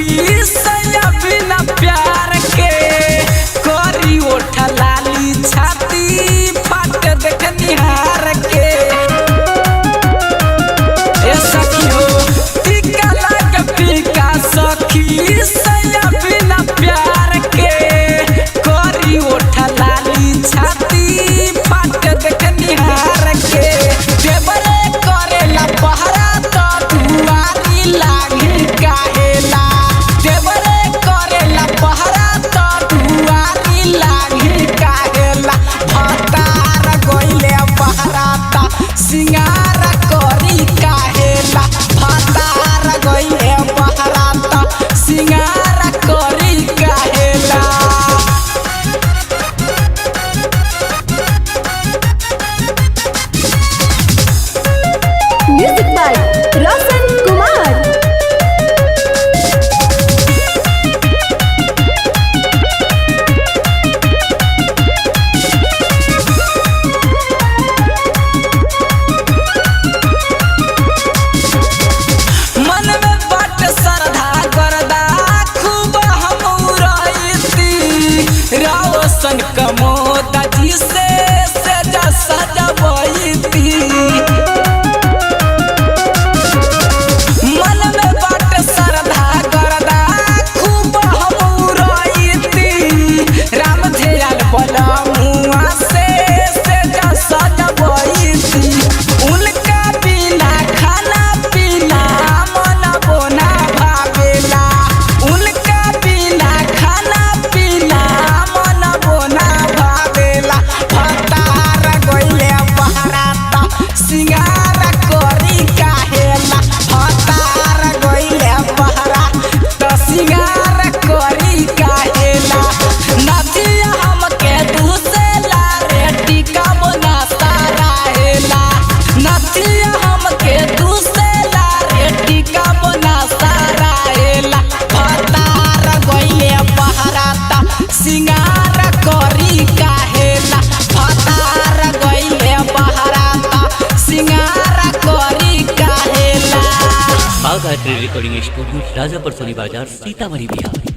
सखी सया बिना प्यार के करी ओठा लाली छाती फाट देख निहार के ए सखी हो टीका लगा पीका सखी सया बिना प्यार के करी ओठा लाली छाती फाट देख निहार के देवरे करेला पहरा तो दुआरी लागी काहेला देवरे करेला पहरा तो दुआरी लागी काहेला भतार गइले पहरा ता सिंगार करी काहेला भतार गइले पहरा ता सिंगार करी काहेला। Music by Roshan Kumar. मन में बट श्रद्धा करदा खूब हम रहीती रोशन कमोदा जी से सजा सजबईती मन में बट श्रद्धा करदा खूब हम रहीती राम ध्यान बला मुआ से सजा सजबईती उनका बिना खाना पीना मन बोना भावेला उनका बिना खाना पीना मन बोना भावेला भतार गइले पहरा ता सिंगार करी काहेला भतार गइले पहरा ता सिंगार करी काहेला नथिया हमके दूसेला रे टीका बना साराहेला नथिया हमके दूसेला रे टीका बना साराहेला भतार गइले पहरा ता सिंगार करी काहेला भतार गइले पहरा ता सिंगार करी काहेला। बाघ आर्ट रिकॉर्डिंग स्टूडियो राजापुर सोनी बाजार सीतामढ़ी बिहार।